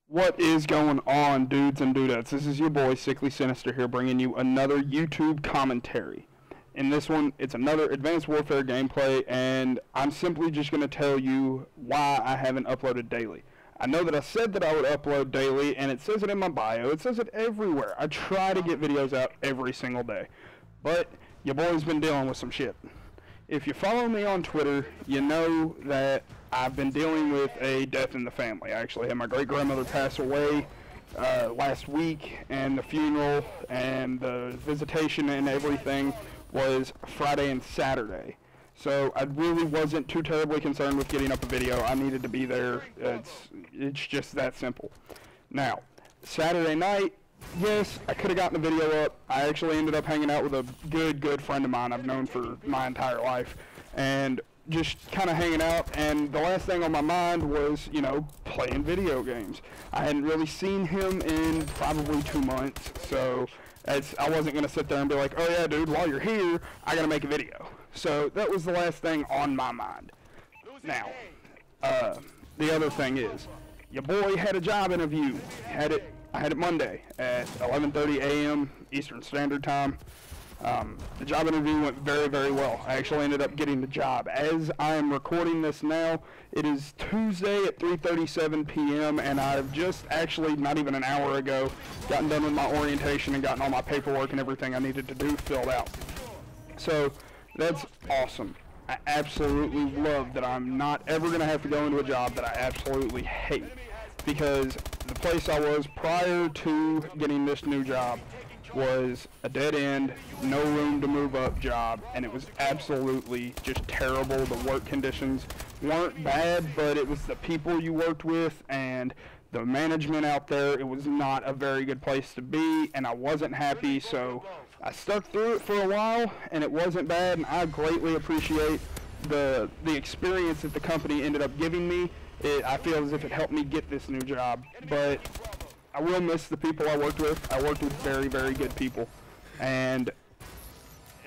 What is going on, dudes and dudettes? This is your boy Sickly Sinister here, bringing you another YouTube commentary. In this one, it's another Advanced Warfare gameplay, and I'm simply just going to tell you why I haven't uploaded daily. I know that I said that I would upload daily, and it says it in my bio. It says it everywhere. I try to get videos out every single day, but your boy's been dealing with some shit. If you follow me on Twitter, you know that I've been dealing with a death in the family. I actually had my great-grandmother pass away last week, and the funeral and the visitation and everything was Friday and Saturday. So I really wasn't too terribly concerned with getting up a video. I needed to be there. It's just that simple. Now, Saturday night, yes, I could have gotten the video up. I actually ended up hanging out with a good friend of mine I've known for my entire life, and just kind of hanging out, and the last thing on my mind was, you know, playing video games. I hadn't really seen him in probably 2 months, so I wasn't going to sit there and be like, oh yeah, dude, while you're here, I got to make a video. So that was the last thing on my mind. Now, the other thing is, your boy had a job interview. I had it Monday at 11:30 a.m. Eastern Standard Time. The job interview went very well. I actually ended up getting the job. As I am recording this now, it is Tuesday at 3:37 p.m. and I've just actually, not even an hour ago, gotten done with my orientation and gotten all my paperwork and everything I needed to do filled out. So that's awesome. I absolutely love that I'm not ever going to have to go into a job that I absolutely hate, because the place I was prior to getting this new job was a dead end, no room to move up job, and it was absolutely just terrible. The work conditions weren't bad, but it was the people you worked with and the management out there. It was not a very good place to be, and I wasn't happy, so I stuck through it for a while, and it wasn't bad, and I greatly appreciate the experience that the company ended up giving me. I feel as if it helped me get this new job, but I will miss the people I worked with. I worked with very good people, and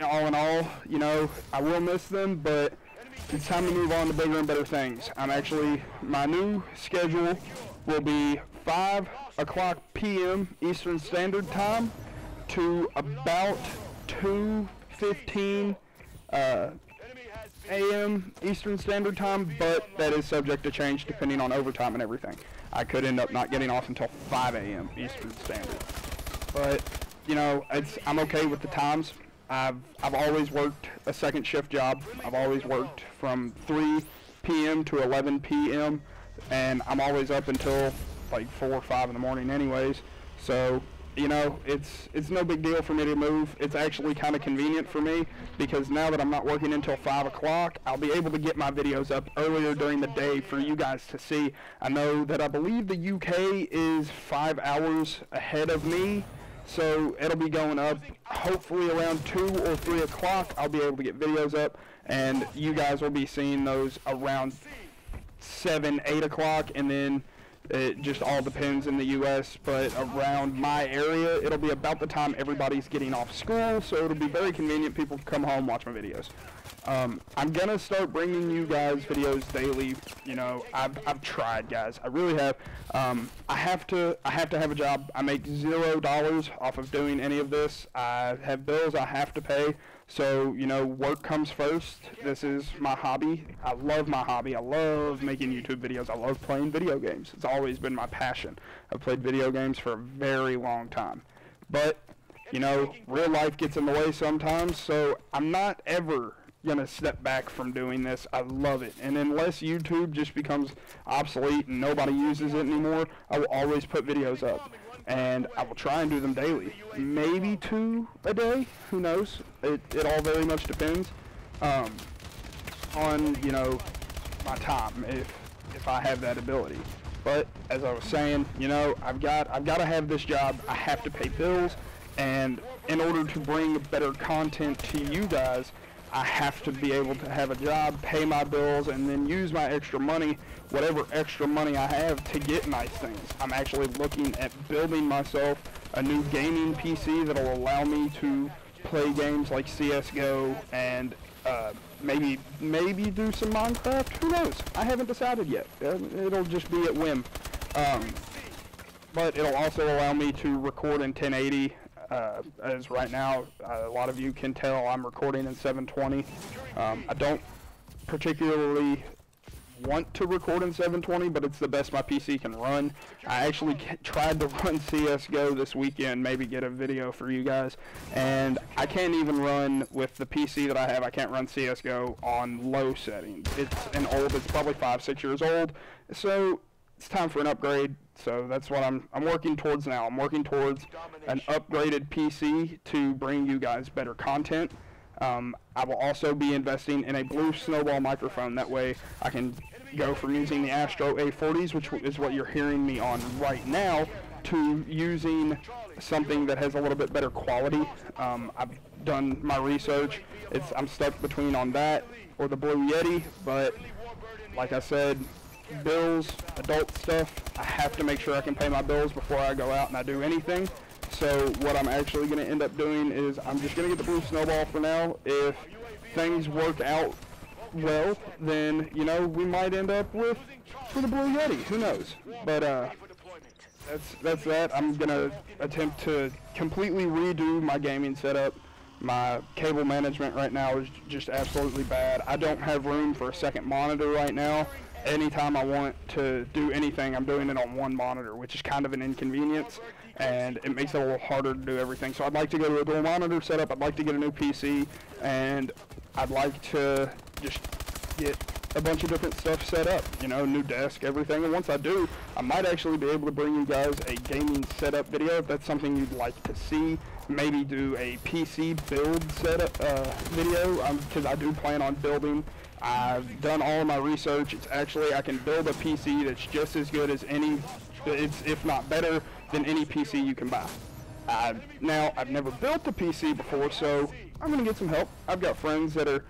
all in all, you know, I will miss them, but it's time to move on to bigger and better things. My new schedule will be 5 o'clock p.m. Eastern Standard Time to about 2:15 a.m. Eastern Standard Time, but that is subject to change depending on overtime and everything. I could end up not getting off until 5 a.m. Eastern Standard. But, you know, I'm okay with the times. I've always worked a second shift job. I've always worked from 3 p.m. to 11 p.m. and I'm always up until like 4 or 5 in the morning anyways. So, you know, it's no big deal for me to move. It's actually kind of convenient for me, because now that I'm not working until 5 o'clock, I'll be able to get my videos up earlier during the day for you guys to see. I know that I believe the UK is 5 hours ahead of me, so it'll be going up hopefully around 2 or 3 o'clock. I'll be able to get videos up, and you guys will be seeing those around 7, 8 o'clock, and then it just all depends in the U.S., but around my area, it'll be about the time everybody's getting off school, so it'll be very convenient. People can come home, watch my videos. I'm gonna start bringing you guys videos daily. You know, I've tried, guys. I really have. I have to have a job. I make $0 off of doing any of this. I have bills I have to pay. So, you know, work comes first. This is my hobby. I love my hobby. I love making YouTube videos. I love playing video games. It's always been my passion. I've played video games for a very long time. But, you know, real life gets in the way sometimes, so I'm not ever gonna step back from doing this. I love it, and unless YouTube just becomes obsolete and nobody uses it anymore, I will always put videos up, and I will try and do them daily. Maybe 2 a day, who knows? It all very much depends on, you know, my time, if I have that ability. But as I was saying, you know, I've got to have this job. I have to pay bills, and in order to bring better content to you guys, I have to be able to have a job, pay my bills, and then use my extra money, whatever extra money I have, to get nice things. I'm actually looking at building myself a new gaming PC that will allow me to play games like CSGO and maybe do some Minecraft. Who knows? I haven't decided yet. It'll just be at whim. but it'll also allow me to record in 1080. As right now, a lot of you can tell I'm recording in 720. I don't particularly want to record in 720, but it's the best my PC can run. I actually tried to run CSGO this weekend, maybe get a video for you guys, and I can't even run with the PC that I have. I can't run CSGO on low settings. It's probably 5-6 years old, so it's time for an upgrade. So that's what I'm working towards now. I'm working towards an upgraded PC to bring you guys better content. I will also be investing in a blue snowball microphone. That way I can go from using the Astro A40s, which is what you're hearing me on right now, to using something that has a little bit better quality. I've done my research. I'm stuck between on that or the Blue Yeti, but like I said, bills, adult stuff, I have to make sure I can pay my bills before I go out and I do anything. So what I'm actually going to end up doing is I'm just going to get the blue snowball for now. If things work out well, then, you know, we might end up with the Blue Yeti. Who knows? But that's that. I'm going to attempt to completely redo my gaming setup. My cable management right now is just absolutely bad. I don't have room for a second monitor right now. Anytime I want to do anything, I'm doing it on one monitor, which is kind of an inconvenience, and it makes it a little harder to do everything. So I'd like to go to a dual monitor setup. I'd like to get a new PC, and I'd like to just get a bunch of different stuff set up, you know, new desk, everything. And once I do, I might actually be able to bring you guys a gaming setup video if that's something you'd like to see. Maybe do a PC build setup video, because I do plan on building. I've done all of my research. It's actually, I can build a PC that's just as good as if not better than any PC you can buy. Now, I've never built a PC before, so I'm going to get some help. I've got friends that are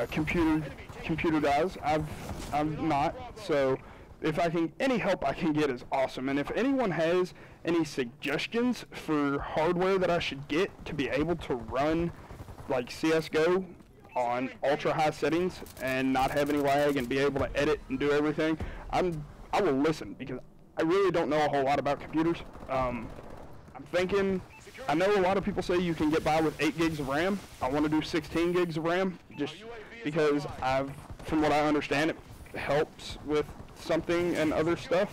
computer guys. I'm not, so if I can, any help I can get is awesome. And if anyone has any suggestions for hardware that I should get to be able to run like CSGO on ultra high settings and not have any lag and be able to edit and do everything, I will listen, because I really don't know a whole lot about computers. I'm thinking, I know a lot of people say you can get by with 8 gigs of RAM. I want to do 16 gigs of RAM, just because from what I understand, it helps with something and other stuff.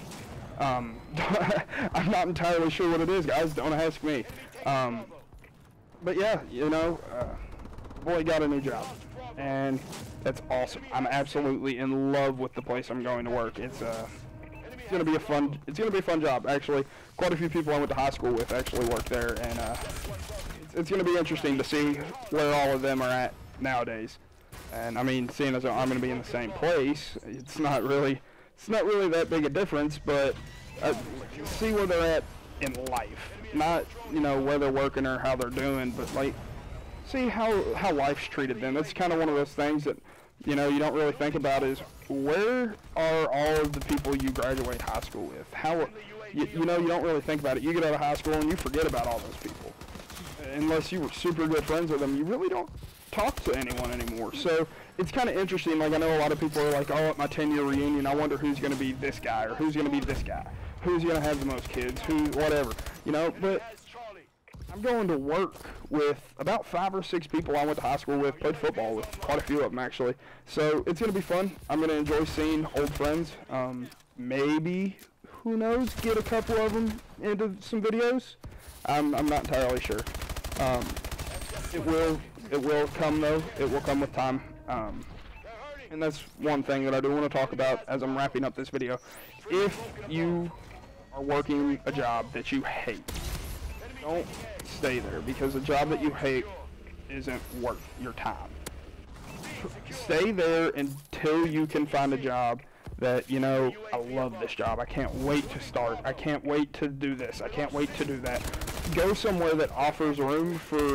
I'm not entirely sure what it is, guys. Don't ask me. But yeah, you know, boy got a new job, and that's awesome. I'm absolutely in love with the place I'm going to work. It's gonna be a fun job. Actually, quite a few people I went to high school with actually work there, and it's gonna be interesting to see where all of them are at nowadays. And I mean, seeing as I'm gonna be in the same place, it's not really that big a difference, but see where they're at in life. Not, you know, where they're working or how they're doing, but like, see how life's treated them. That's kind of one of those things that, you know, you don't really think about, is where are all of the people you graduate high school with? How, you know, you don't really think about it. You get out of high school and you forget about all those people. Unless you were super good friends with them, you really don't talk to anyone anymore. So it's kind of interesting. Like, I know a lot of people are like, oh, at my 10-year reunion, I wonder who's going to be this guy or who's going to be this guy. Who's going to have the most kids, whatever, you know, but I'm going to work with about 5 or 6 people I went to high school with, played football with quite a few of them actually. So it's going to be fun. I'm going to enjoy seeing old friends. Maybe, who knows, get a couple of them into some videos. I'm not entirely sure. It will come though. It will come with time. And that's one thing that I do want to talk about as I'm wrapping up this video. If you are working a job that you hate, don't stay there, because a job that you hate isn't worth your time. Stay there until you can find a job that, you know, I love this job. I can't wait to start. I can't wait to do this. I can't wait to do that. Go somewhere that offers room for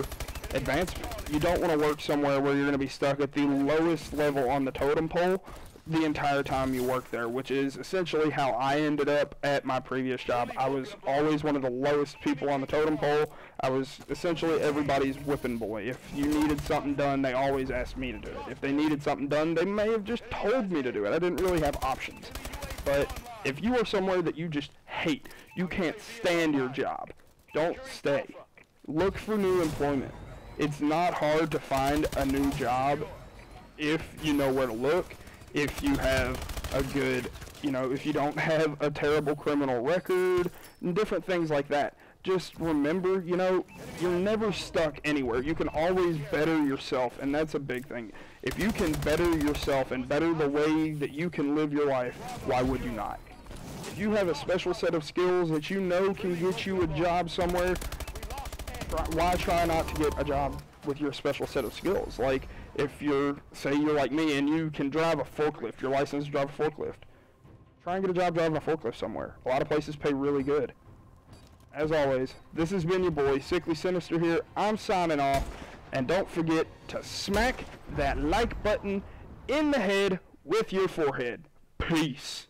advancement. You don't want to work somewhere where you're going to be stuck at the lowest level on the totem pole the entire time you work there, which is essentially how I ended up at my previous job. I was always one of the lowest people on the totem pole. I was essentially everybody's whipping boy. If you needed something done, they always asked me to do it. If they needed something done, they may have just told me to do it. I didn't really have options. But If you are somewhere that you just hate, you can't stand your job, don't stay. Look for new employment. It's not hard to find a new job if you know where to look, if you have a good, if you don't have a terrible criminal record, and different things like that. Just remember, you're never stuck anywhere. You can always better yourself, and that's a big thing. If you can better yourself and better the way that you can live your life, why would you not? If you have a special set of skills that you know can get you a job somewhere, why try not to get a job with your special set of skills? Like, if say you're like me and you can drive a forklift, you're licensed to drive a forklift, try and get a job driving a forklift somewhere. A lot of places pay really good. As always, this has been your boy, Sickly Sinister here. I'm signing off, and don't forget to smack that like button in the head with your forehead. Peace.